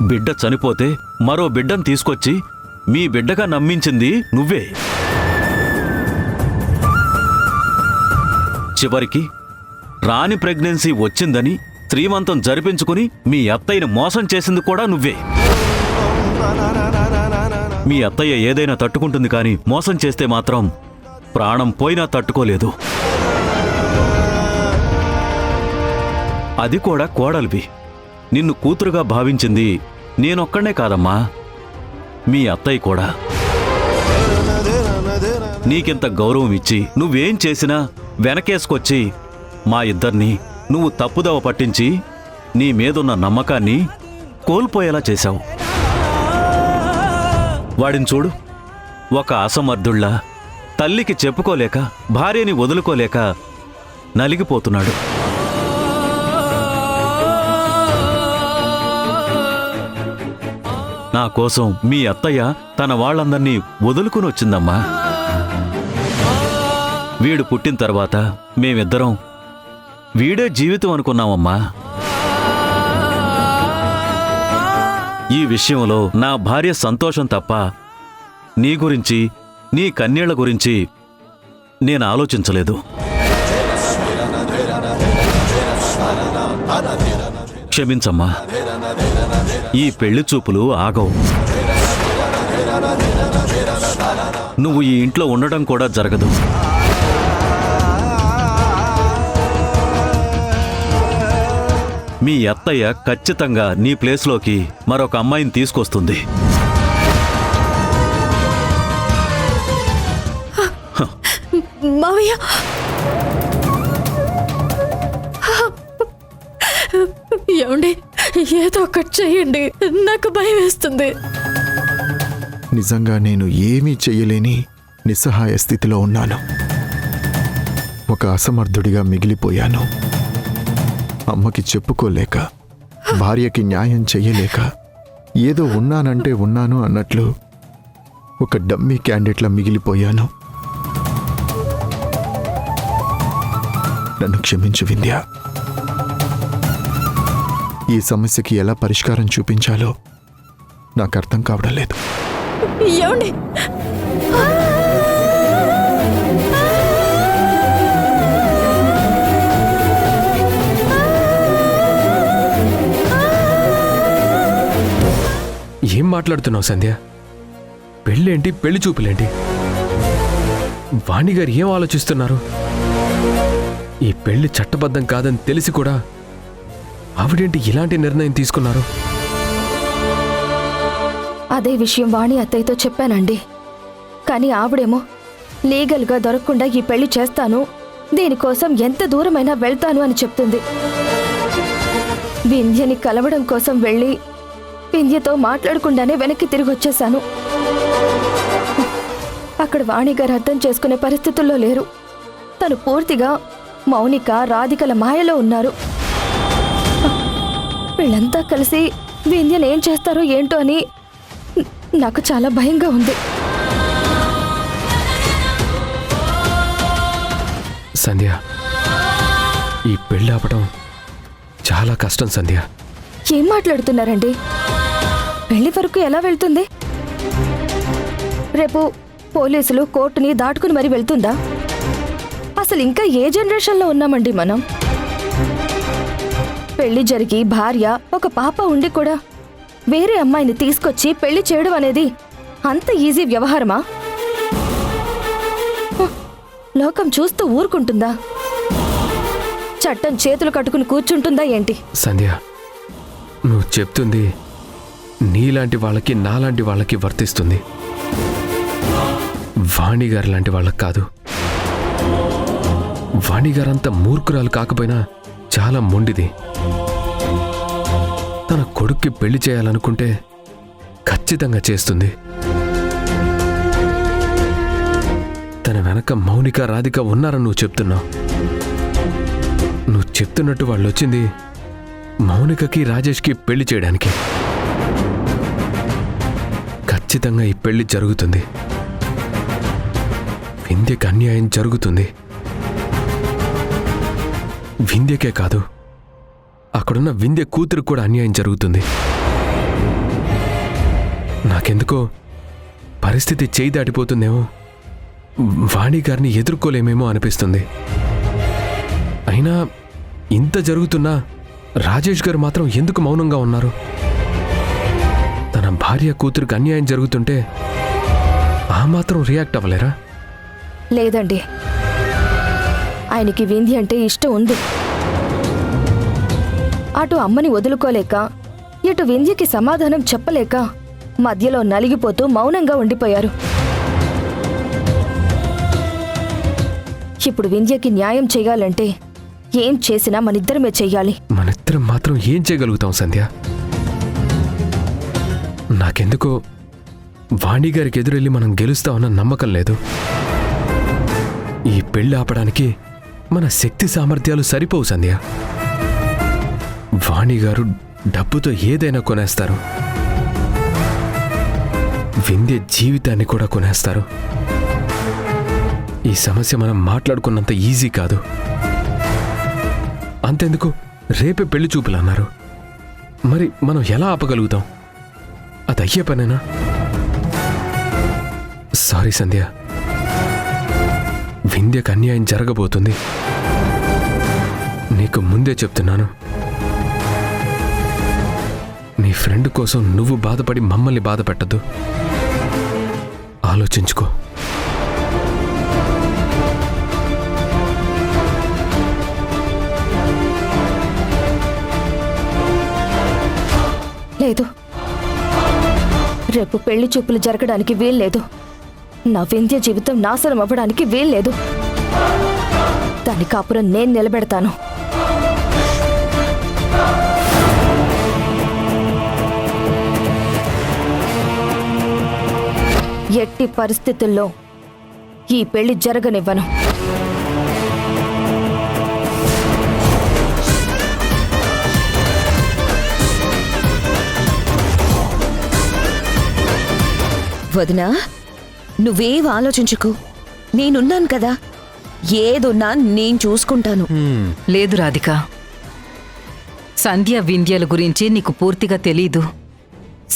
బిడ్డ చనిపోతే మరో బిడ్డను తీసుకొచ్చి మీ బిడ్డగా నమ్మించింది నువ్వే. చివరికి రాని ప్రెగ్నెన్సీ వచ్చిందని శ్రీమంతం జరిపించుకుని మీ అత్తయ్యని మోసం చేసింది కూడా నువ్వే. మీ అత్తయ్య ఏదైనా తట్టుకుంటుంది కానీ మోసం చేస్తే మాత్రం ప్రాణం పోయినా తట్టుకోలేదు. అది కూడా కోడలివి. నిన్ను కూతురుగా భావించింది నేనొక్కడే కాదమ్మా, మీ అత్తయ్య కూడా. నీకింత గౌరవం ఇచ్చి నువ్వేం చేసినా వెనకేసుకొచ్చి మా ఇద్దరిని నువ్వు తప్పుదవ పట్టించి నీ మీదున్న నమ్మకాన్ని కోల్పోయేలా చేశావు. వాడిని చూడు, ఒక అసమర్థుళ్లా తల్లికి చెప్పుకోలేక భార్యని వదులుకోలేక నలిగిపోతున్నాడు. నా కోసం మీ అత్తయ్య తన వాళ్ళందర్నీ వదులుకుని వచ్చిందమ్మా. వీడు పుట్టిన తర్వాత మేమిద్దరం వీడే జీవితం అనుకున్నామమ్మా. ఈ విషయంలో నా భార్య సంతోషం తప్ప నీ గురించి, నీ కన్నీళ్ల గురించి నేను ఆలోచించలేదు. క్షమించమ్మా, ఈ పెళ్లి చూపులు ఆగవు. నువ్వు ఈ ఇంట్లో ఉండడం కూడా జరగదు. మీ అత్తయ్య ఖచ్చితంగా నీ ప్లేస్లోకి మరొక అమ్మాయిని తీసుకొస్తుంది. మావయ్య, ఏమండి, ఏదో ఒకటి చెయ్యండి, నాకు భయం వేస్తుంది. నిజంగా నేను ఏమీ చెయ్యలేని నిస్సహాయ స్థితిలో ఉన్నాను. ఒక అసమర్థుడిగా మిగిలిపోయాను. అమ్మకి చెప్పుకోలేక, భార్యకి న్యాయం చెయ్యలేక, ఏదో ఉన్నానంటే ఉన్నాను అన్నట్లు ఒక డమ్మీ క్యాండిడేట్లా మిగిలిపోయాను. నన్ను క్షమించు వింధ్య. ఈ సమస్యకి ఎలా పరిష్కారం చూపించాలో నాకు అర్థం కావడం లేదు. ఏమండి, ఏం మాట్లాడుతున్నావు సంధ్య? పెళ్ళేంటి, పెళ్లి చూపులేంటి? వాణిగారు ఏం ఆలోచిస్తున్నారు? ఈ పెళ్లి చట్టబద్ధం కాదని తెలిసి కూడా ఆవిడేంటి ఇలాంటి నిర్ణయం తీసుకున్నారు? అదే విషయం వాణి అత్తయ్యతో చెప్పానండి. కానీ ఆవిడేమో లీగల్గా దొరకకుండా ఈ పెళ్లి చేస్తాను, దీనికోసం ఎంత దూరమైనా వెళ్తాను అని చెప్తుంది. వింధ్యని కలవడం కోసం వెళ్ళి వింధ్యతో మాట్లాడకుండానే వెనక్కి తిరిగి వచ్చేశాను. అక్కడ వాణిగారు అర్థం చేసుకునే పరిస్థితుల్లో లేరు. తను పూర్తిగా మౌనిక, రాధికల మాయలో ఉన్నారు. వీళ్ళంతా కలిసి వింధ్యను ఏం చేస్తారో ఏంటో అని నాకు చాలా భయంగా ఉంది. సంధ్య, ఈ పెళ్ళి ఆపడం చాలా కష్టం సంధ్య. ఏం మాట్లాడుతున్నారండి? పెళ్లి వరకు ఎలా వెళ్తుంది? రేపు పోలీసులు కోర్టుని దాటుకుని మరి వెళ్తుందా? అసలు ఇంకా ఏ జనరేషన్లో ఉన్నామండి మనం? పెళ్లి జరిగి భార్య, ఒక పాప ఉండి కూడా వేరే అమ్మాయిని తీసుకొచ్చి పెళ్లి చేయడం అనేది అంత ఈజీ వ్యవహారమా? లోకం చూస్తూ ఊరుకుంటుందా? చట్టం చేతులు కట్టుకుని కూర్చుంటుందా ఏంటి? సంధ్య, నువ్వు చెప్తుంది నీలాంటి వాళ్ళకి, నాలాంటి వాళ్ళకి వర్తిస్తుంది. వాణిగారు లాంటి వాళ్ళకి కాదు. వాణిగారంత మూర్ఖురాలు కాకపోయినా చాలా మొండిది. తన కొడుక్కి పెళ్లి చేయాలనుకుంటే ఖచ్చితంగా చేస్తుంది. తన వెనక మౌనిక, రాధిక ఉన్నారని నువ్వు చెప్తున్నావు. నువ్వు చెప్తున్నట్టు వాళ్ళు వచ్చింది మౌనికకి, రాజేష్కి పెళ్లి చేయడానికి. ఖచ్చితంగా ఈ పెళ్లి జరుగుతుంది. వింధ్యకి అన్యాయం జరుగుతుంది. వింధ్యకే కాదు, అక్కడున్న వింధ్య కూతురు కూడా అన్యాయం జరుగుతుంది. నాకెందుకో పరిస్థితి చేయి దాటిపోతుందేమో, వాణి గారిని ఎదుర్కోలేమేమో అనిపిస్తుంది. అయినా ఇంత జరుగుతున్నా రాజేష్ గారు మాత్రం ఎందుకు మౌనంగా ఉన్నారు? తన భార్య కూతురికి అన్యాయం జరుగుతుంటే ఆ మాత్రం రియాక్ట్ అవ్వలేరా? లేదండి, ఆయనకి వింధ్య అంటే ఇష్టం ఉంది. అటు అమ్మని వదులుకోలేక ఇటు వింధ్యకి సమాధానం చెప్పలేక మధ్యలో నలిగిపోతూ మౌనంగా ఉండిపోయారు. ఇప్పుడు వింధ్యకి న్యాయం చేయాలంటే ఏం చేసినా మనిద్దరమే చెయ్యాలి. మనిద్దరం మాత్రం ఏం చేయగలుగుతాం సంధ్య? నాకెందుకో వాణి గారికి ఎదురెళ్ళి మనం గెలుస్తామన్న నమ్మకం లేదు. ఈ పెళ్లి ఆపడానికి మన శక్తి సామర్థ్యాలు సరిపోవు సంధ్య. వాణి గారు డబ్బుతో ఏదైనా కొనేస్తారు, వింధ్య జీవితాన్ని కూడా కొనేస్తారు. ఈ సమస్య మనం మాట్లాడుకున్నంత ఈజీ కాదు. అంతెందుకు రేపే పెళ్లి చూపులు అన్నారు. మరి మనం ఎలా ఆపగలుగుతాం? అది అయ్యే పనేనా? సారీ సంధ్య, వింధ్యకు అన్యాయం జరగబోతుంది. నీకు ముందే చెప్తున్నాను. నీ ఫ్రెండ్ కోసం నువ్వు బాధపడి మమ్మల్ని బాధ పెట్టద్దు. ఆలోచించుకో. లేదు, రేపు పెళ్లి చూపులు జరగడానికి వీల్లేదు. నా వింధ్య జీవితం నాశనం అవ్వడానికి వీల్లేదు. దాని కాపురం నేను నిలబెడతాను. ఎట్టి పరిస్థితుల్లో ఈ పెళ్లి జరగనివ్వను. వదినా, నువ్వేం ఆలోచించుకో, నేనున్నాను కదా. ఏదున్నా నేను చూసుకుంటాను. లేదు రాధిక, సంధ్య వింధ్యల గురించి నీకు పూర్తిగా తెలీదు.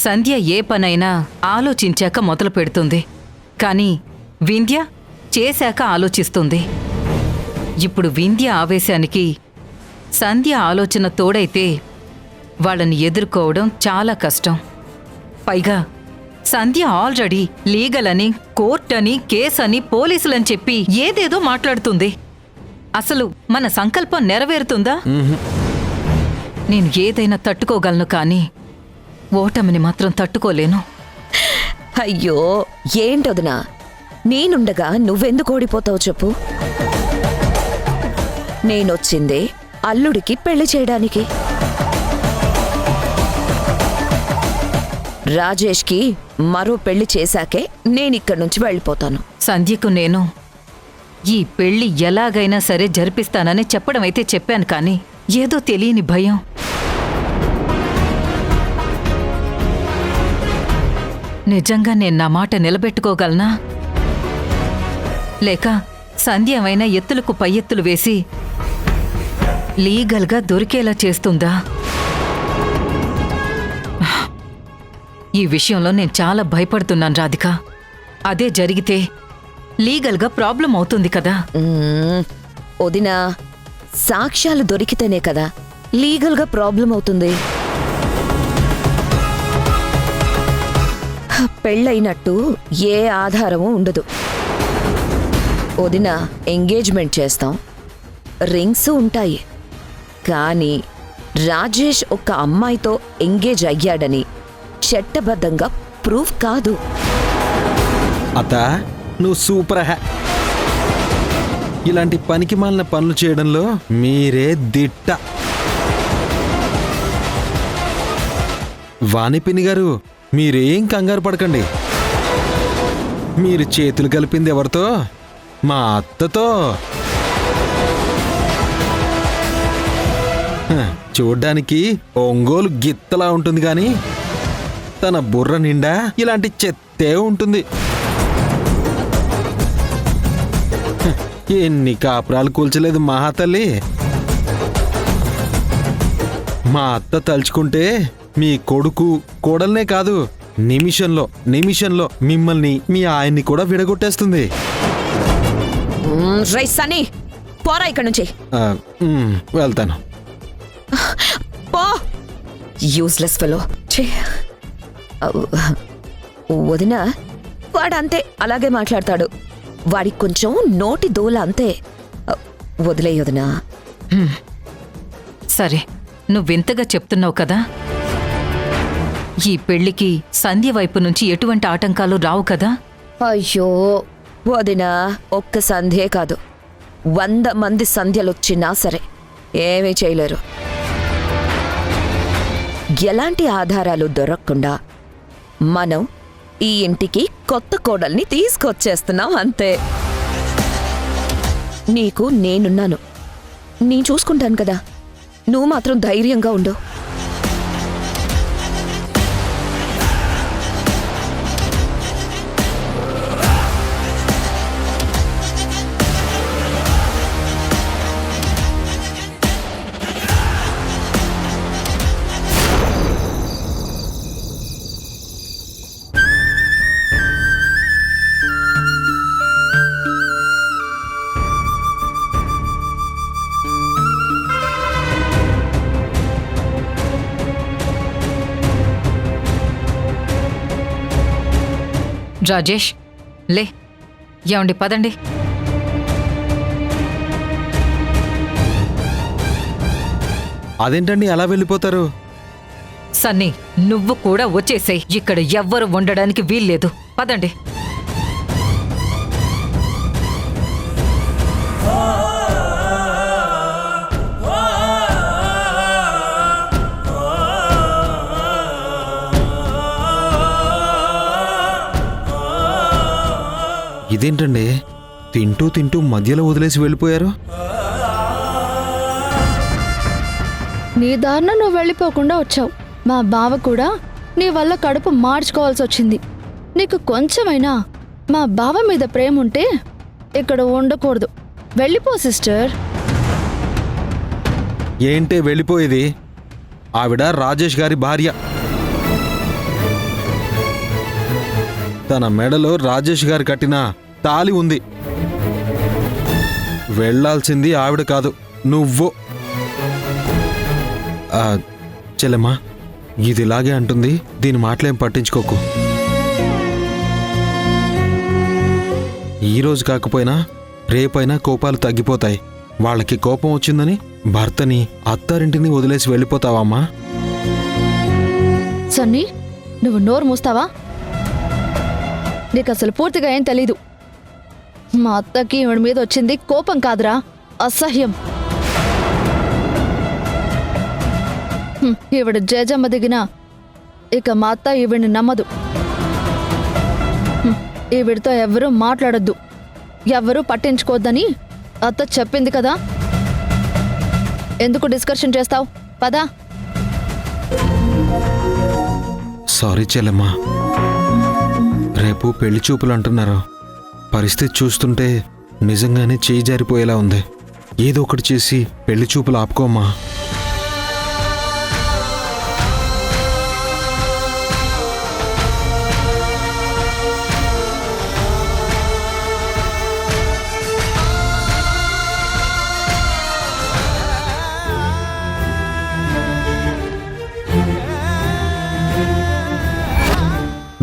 సంధ్య ఏ పనైనా ఆలోచించాక మొదలు పెడుతుంది, కానీ వింధ్య చేశాక ఆలోచిస్తుంది. ఇప్పుడు వింధ్య ఆవేశానికి సంధ్య ఆలోచన తోడైతే వాళ్ళని ఎదుర్కోవడం చాలా కష్టం. పైగా సంధ్య ఆల్రెడీ లీగల్ అని, కోర్ట్ అని, కేస్ అని, పోలీసులని చెప్పి ఏదేదో మాట్లాడుతుంది. అసలు మన సంకల్పం నెరవేరుతుందా? నేను ఏదైనా తట్టుకోగలను, కానీ ఓటమిని మాత్రం తట్టుకోలేను. అయ్యో, ఏంటొదినా, నేనుండగా నువ్వెందుకు ఓడిపోతావు చెప్పు? నేనొచ్చిందే అల్లుడికి పెళ్లి చేయడానికి. రాజేష్కి మరో పెళ్లి చేశాకే నేనిక్కడి నుంచి వెళ్ళిపోతాను. సంధ్యకు నేను ఈ పెళ్లి ఎలాగైనా సరే జరిపిస్తానని చెప్పడం అయితే చెప్పాను, కానీ ఏదో తెలియని భయం. నిజంగా నేను నా మాట నిలబెట్టుకోగలనా? లేక సంధ్య ఏమైనా ఎత్తులకు పై ఎత్తులు వేసి లీగల్గా దొరికేలా చేస్తుందా? ఈ విషయంలో నేను చాలా భయపడుతున్నాను రాధిక. అదే జరిగితే లీగల్గా ప్రాబ్లం అవుతుంది కదా. వదినా, సాక్ష్యాలు దొరికితేనే కదా లీగల్గా ప్రాబ్లం అవుతుంది. పెళ్ళైనట్టు ఏ ఆధారము ఉండదు. వదినా, ఎంగేజ్మెంట్ చేస్తాం, రింగ్స్ ఉంటాయి, కానీ రాజేష్ ఒక అమ్మాయితో ఎంగేజ్ అయ్యాడని చట్టబద్ధంగా ప్రూఫ్ కాదు. అత్త, నువ్వు సూపర్ హ్యా. ఇలాంటి పనికి మాలిన పనులు చేయడంలో మీరే దిట్ట. వాణిపిని గారు, మీరేం కంగారు పడకండి. మీరు చేతులు కలిపింది ఎవరితో? మా అత్తతో. చూడ్డానికి ఒంగోలు గిత్తలా ఉంటుంది, కానీ తన బుర్ర నిండా ఇలాంటి చెత్తే ఉంటుంది. ఎన్ని కాపురాలు కూల్చలేదు మహాతల్లి. మా అత్త తలుచుకుంటే మీ కొడుకు కోడల్నే కాదు, నిమిషంలో మిమ్మల్ని మీ ఆయన్ని కూడా విడగొట్టేస్తుంది. రై సన్నీ, పోరా ఇక్కడి నుంచి. వెళ్తాను. పో, యూస్లెస్ ఫెలో. వదినా, వాడంతే, అలాగే మాట్లాడతాడు. వాడికి కొంచెం నోటి దూల అంతే. వదిలే వదినా. సరే, నువ్వింతగా చెప్తున్నావు కదా, ఈ పెళ్లికి సంధ్య వైపు నుంచి ఎటువంటి ఆటంకాలు రావు కదా? అయ్యో వదినా, ఒక్క సంధ్యే కాదు, 100 మంది సంధ్యలొచ్చినా సరే ఏమీ చేయలేరు. ఎలాంటి ఆధారాలు దొరకకుండా మనం ఈ ఇంటికి కొత్త కోడల్ని తీసుకొచ్చేస్తున్నాం అంతే. నీకు నేనున్నాను, నేను చూసుకుంటాను కదా, నువ్వు మాత్రం ధైర్యంగా ఉండు. రాజేష్, లే, ఏమండి, పదండి. అదేంటండి అలా వెళ్ళిపోతారు? సన్నీ, నువ్వు కూడా వచ్చేసేయ్. ఇక్కడ ఎవ్వరు ఉండడానికి వీల్లేదు. పదండి. ఇదేంటండి తింటూ మధ్యలో వదిలేసి వెళ్ళిపోయారు? నీ దారిన నువ్వు వెళ్ళిపోకుండా వచ్చావు. మా బావ కూడా నీ వల్ల కడుపు మార్చుకోవాల్సి వచ్చింది. నీకు కొంచెమైనా మా బావ మీద ప్రేమ ఉంటే ఇక్కడ ఉండకూడదు. వెళ్ళిపో సిస్టర్. ఏంటే వెళ్ళిపోయేది? ఆవిడ రాజేష్ గారి భార్య. తన మెడలో రాజేష్ గారు కట్టిన తాళి ఉంది. వెళ్ళాల్సింది ఆవిడ కాదు, నువ్వు. చెల్లెమ్మా, ఇది ఇలాగే అంటుంది, దీని మాటలేం పట్టించుకోకు. ఈరోజు కాకపోయినా రేపైనా కోపాలు తగ్గిపోతాయి. వాళ్ళకి కోపం వచ్చిందని భర్తని, అత్తారింటిని వదిలేసి వెళ్ళిపోతావమ్మా? సన్నీ, నువ్వు నోరు మూస్తావా? నీకు అసలు పూర్తిగా ఏం తెలీదు. మా అత్తకి ఈవిడ మీద వచ్చింది కోపం కాదురా, అసహ్యం. ఈవిడ జేజమ్మ దిగినా ఇక మా అత్త ఈవిడిని నమ్మదు. ఈవిడితో ఎవ్వరూ మాట్లాడొద్దు, ఎవ్వరూ పట్టించుకోవద్దని అత్త చెప్పింది కదా. ఎందుకు డిస్కషన్ చేస్తావు? పదా. సారీ చెల్లెమ్మా, రేపు పెళ్లి చూపులు అంటున్నారు. పరిస్థితి చూస్తుంటే నిజంగానే చేయి జారిపోయేలా ఉంది. ఏదో ఒకటి చేసి పెళ్లి చూపులు ఆపుకోమ్మా.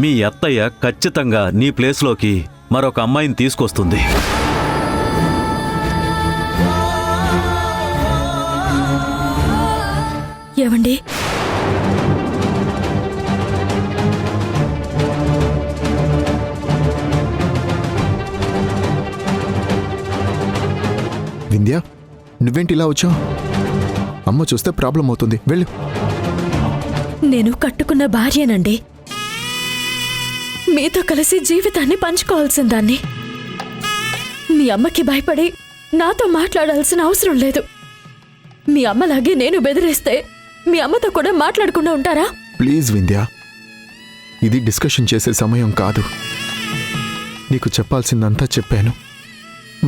మీ అత్తయ్య ఖచ్చితంగా నీ ప్లేస్లోకి మరొక అమ్మాయిని తీసుకొస్తుంది. ఏవండి, వింధ్య, నువ్వేంటి ఇలా వచ్చావు? అమ్మ చూస్తే ప్రాబ్లం అవుతుంది. వెళ్ళు. నేను కట్టుకున్న భార్యనండి. మీతో కలిసి జీవితాన్ని పంచుకోవాల్సిన దాన్ని. మీ అమ్మకి భయపడి నాతో మాట్లాడాల్సిన అవసరం లేదు. మీ అమ్మలాగే నేను బెదిరిస్తే మీ అమ్మతో కూడా మాట్లాడకుండా ఉంటారా? ప్లీజ్ వింధ్య, ఇది డిస్కషన్ చేసే సమయం కాదు. నీకు చెప్పాల్సిందంతా చెప్పాను.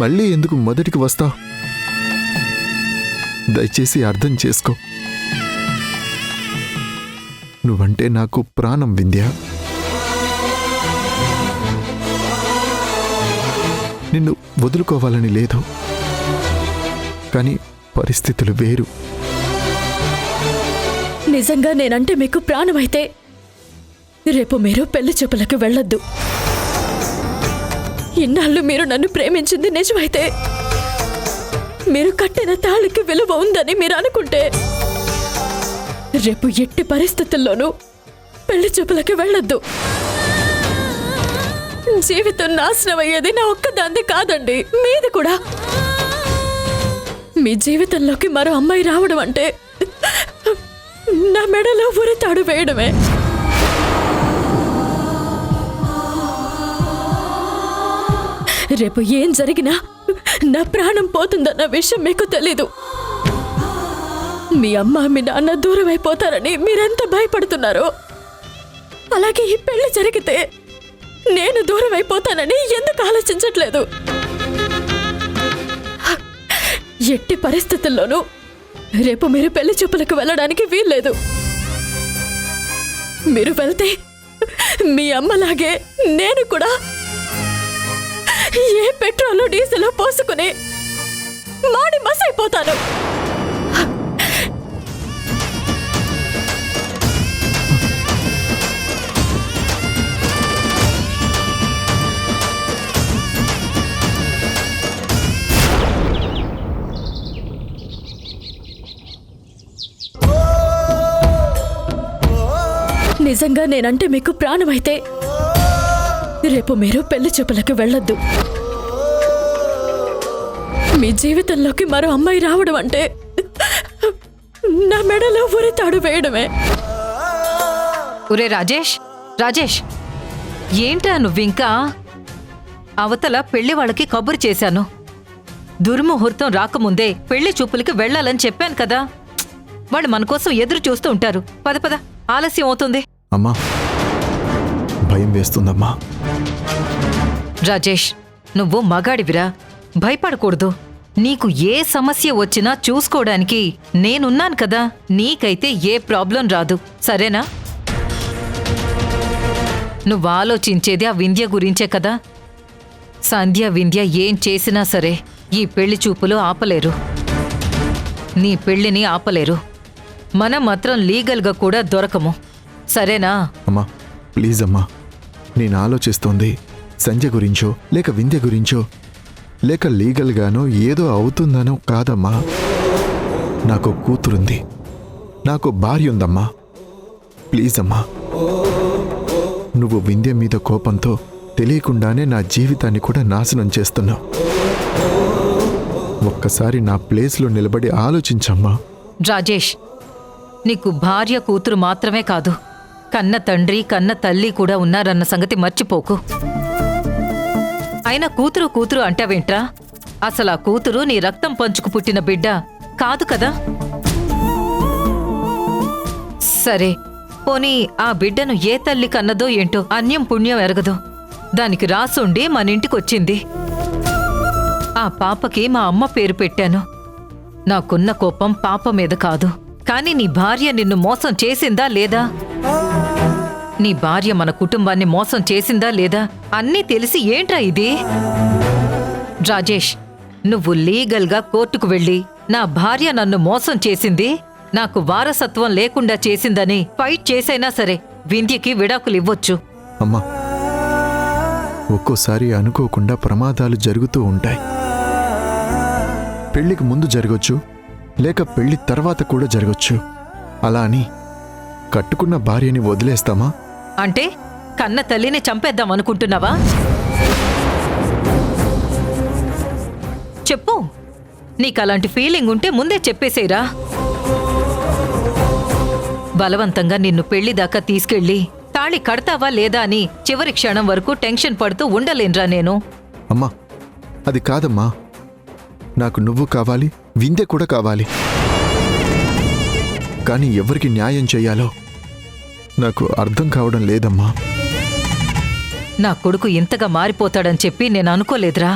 మళ్ళీ ఎందుకు మొదటికి వస్తావు? దయచేసి అర్థం చేసుకో. నువ్వంటే నాకు ప్రాణం వింధ్య. నిన్ను వదులుకోవాలని లేదు, కానీ పరిస్థితులు వేరు. నిజంగా నేనంటే మీకు ప్రాణమైతే రేపు మీరు పెళ్లి చూపులకు వెళ్ళొద్దు. ఇన్నాళ్ళు మీరు నన్ను ప్రేమించింది నిజమైతే, మీరు కట్టిన తాళికి విలువ ఉందని మీరు అనుకుంటే రేపు ఎట్టి పరిస్థితుల్లోనూ పెళ్లి చూపులకు వెళ్ళొద్దు. జీవితం నాశనం అయ్యేది నా ఒక్కదాంది కాదండి, మీది కూడా. మీ జీవితంలోకి మరో అమ్మాయి రావడం అంటే నా మెడలో ఉరితాడు వేయడమే. రేపు ఏం జరిగినా నా ప్రాణం పోతుందన్న విషయం మీకు తెలీదు. మీ అమ్మ మీ నాన్న దూరం అయిపోతారని మీరెంత భయపడుతున్నారో, అలాగే ఈ పెళ్లి జరిగితే నేను దూరం అయిపోతానని ఎందుకు ఆలోచించట్లేదు? ఎట్టి పరిస్థితుల్లోనూ రేపు మీరు పెళ్లి చూపులకు వెళ్ళడానికి వీల్లేదు. మీరు వెళ్తే మీ అమ్మలాగే నేను కూడా ఏ పెట్రోలు డీజిల్ పోసుకుని మాడి మసైపోతాను. నిజంగా నేనంటే మీకు ప్రాణమైతే రేపు మీరు పెళ్లి చూపులకు వెళ్ళొద్దు. మీ జీవితంలోకి మరో అమ్మాయి రావడం అంటే నా మెడలో ఉరితాడు వేయడమే. ఒరే రాజేష్, రాజేష్, ఏంటా నువ్వింకా? అవతల పెళ్లి వాళ్ళకి కబురు చేశాను. దుర్ముహూర్తం రాకముందే పెళ్లి చూపులకి వెళ్ళాలని చెప్పాను కదా. వాళ్ళు మన కోసం ఎదురు చూస్తూ ఉంటారు. పద పద, ఆలస్యం అవుతుంది. అమ్మా, భయం వేస్తుందమ్మా. రాజేష్, నువ్వు మగాడివిరా, భయపడకూడదు. నీకు ఏ సమస్య వచ్చినా చూసుకోవడానికి నేనున్నాను కదా. నీకైతే ఏ ప్రాబ్లం రాదు, సరేనా? నువ్వు ఆలోచించేది ఆ వింధ్య గురించే కదా. సంధ్య వింధ్య ఏం చేసినా సరే ఈ పెళ్లి చూపులు ఆపలేరు, నీ పెళ్లిని ఆపలేరు. మనం మాత్రం లీగల్గా కూడా దొరకము, సరేనా? అమ్మా ప్లీజ్ అమ్మా, నేను ఆలోచిస్తోంది సంధ్య గురించో లేక వింధ్య గురించో లేక లీగల్గానో ఏదో అవుతుందనో కాదమ్మా. నాకు కూతురుంది, నాకు భార్య ఉందమ్మా. ప్లీజ్ అమ్మా, నువ్వు వింధ్య మీద కోపంతో తెలియకుండానే నా జీవితాన్ని కూడా నాశనం చేస్తున్నావు. ఒక్కసారి నా ప్లేస్లో నిలబడి ఆలోచించమ్మా. రాజేష్, నీకు భార్య కూతురు మాత్రమే కాదు, కన్న తండ్రి కన్న తల్లి కూడా ఉన్నారన్న సంగతి మర్చిపోకు. అయినా కూతురు కూతురు అంటావేంట్రా? అసలు ఆ కూతురు నీ రక్తం పంచుకు పుట్టిన బిడ్డ కాదు కదా. సరే పోనీ ఆ బిడ్డను ఏ తల్లి కన్నదో ఏంటో, అన్యం పుణ్యం ఎరగదు. దానికి రాసుండి మన ఇంటికొచ్చింది. ఆ పాపకి మా అమ్మ పేరు పెట్టాను. నాకున్న కోపం పాప మీద కాదు, కానీ నీ భార్య నిన్ను మోసం చేసిందా లేదా? నీ భార్య మన కుటుంబాన్ని మోసం చేసిందా లేదా అన్నీ తెలిసి ఏంట్రా ఇది? రాజేష్, నువ్వు లీగల్గా కోర్టుకు వెళ్ళి నా భార్య నన్ను మోసం చేసింది, నాకు వారసత్వం లేకుండా చేసిందని ఫైట్ చేసైనా సరే వింధ్యకి విడాకులు ఇవ్వొచ్చు. అమ్మా, ఒక్కోసారి అనుకోకుండా ప్రమాదాలు జరుగుతూ ఉంటాయి. పెళ్లికి ముందు జరగచ్చు, లేక పెళ్లి తర్వాత కూడా జరగచ్చు. అలా అని కట్టుకున్న భార్యని వదిలేస్తామా? అంటే కన్న తల్లిని చంపేద్దాం అనుకుంటున్నావా? చెప్పు, నీకలాంటి ఫీలింగ్ ఉంటే ముందే చెప్పేసేరా. బలవంతంగా నిన్ను పెళ్లిదాకా తీసుకెళ్ళి తాళి కడతావా లేదా అని చివరి క్షణం వరకు టెన్షన్ పడుతూ ఉండలేనురా నేను. అమ్మా, అది కాదమ్మా. నాకు నువ్వు కావాలి, వింధ్య కూడా కావాలి. కానీ ఎవరికి న్యాయం చేయాలో నాకు అర్థం కావడం లేదమ్మా. నా కొడుకు ఇంతగా మారిపోతాడని చెప్పి నేను అనుకోలేదురా.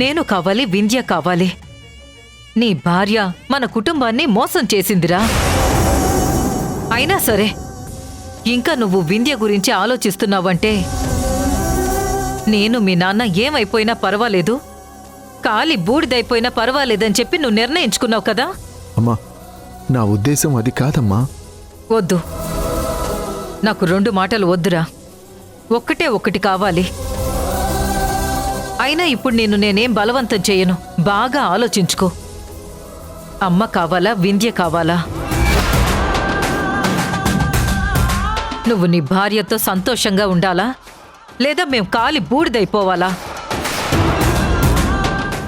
నేను కావాలి, వింధ్య కావాలి. నీ భార్య మన కుటుంబాన్ని మోసం చేసిందిరా. అయినా సరే ఇంకా నువ్వు వింధ్య గురించి ఆలోచిస్తున్నావంటే నేను మీ నాన్న ఏమైపోయినా పర్వాలేదు, కాలి బూడిదైపోయినా పర్వాలేదని చెప్పి నువ్వు నిర్ణయించుకున్నావు కదా. అమ్మా నా ఉద్దేశం అది కాదమ్మా. వద్దు, నాకు 2 మాటలు వద్దురా, ఒక్కటే ఒక్కటి కావాలి. అయినా ఇప్పుడు నేనేం బలవంతం చేయను. బాగా ఆలోచించుకో. అమ్మ కావాలా, వింధ్య కావాలా? నువ్వు నీ భార్యతో సంతోషంగా ఉండాలా, లేదా మేం కాలి బూడిదైపోవాలా?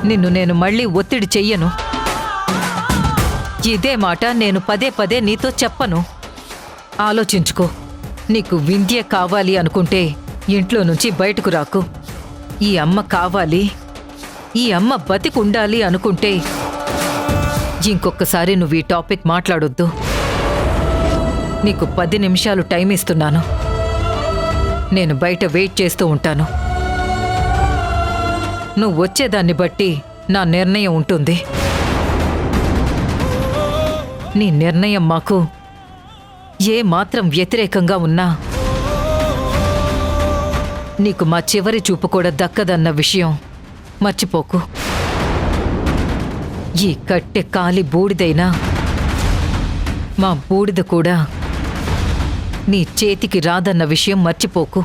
నిన్ను నేను మళ్ళీ ఒత్తిడి చెయ్యను. ఇదే మాట నేను పదే పదే నీతో చెప్పను. ఆలోచించుకో. నీకు వింధ్య కావాలి అనుకుంటే ఇంట్లో నుంచి బయటకు రాకు. ఈ అమ్మ కావాలి, ఈ అమ్మ బతికుండాలి అనుకుంటే ఇంకొకసారి నువ్వు ఈ టాపిక్ మాట్లాడొద్దు. నీకు 10 నిమిషాలు టైం ఇస్తున్నాను. నేను బయట వెయిట్ చేస్తూ ఉంటాను. నువ్వు వచ్చేదాన్ని బట్టి నా నిర్ణయం ఉంటుంది. నీ నిర్ణయం మాకు ఏ మాత్రం వ్యతిరేకంగా ఉన్నా నీకు మా చివరి చూపు కూడా దక్కదన్న విషయం మర్చిపోకు. ఈ కట్టె కాలి బూడిదైనా మా బూడిద కూడా నీ చేతికి రాదన్న విషయం మర్చిపోకు.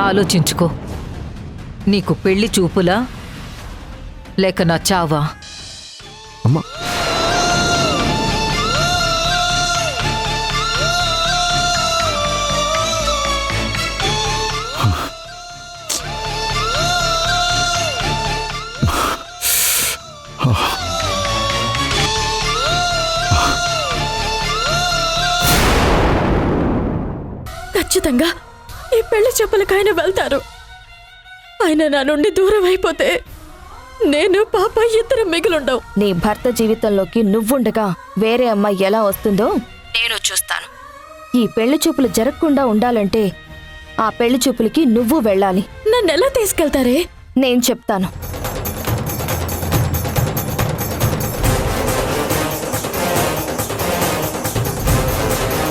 ఆలోచించుకో. నీకు పెళ్లి చూపులా లేక నా చావా? అమ్మా ఖచ్చితంగా ఈ పెళ్లి చెప్పులకైనా వెళ్తారు. ఆయన నా నుండి దూరం అయిపోతే నేను పాప ఇద్దరు మిగిలుండవు. నీ భర్త జీవితంలోకి నువ్వుండగా వేరే అమ్మాయి ఎలా వస్తుందో నేను చూస్తాను. ఈ పెళ్లి చూపులు జరగకుండా ఉండాలంటే ఆ పెళ్లి చూపులకి నువ్వు వెళ్ళాలి. నన్నెలా తీసుకెళ్తారే? నేను చెప్తాను.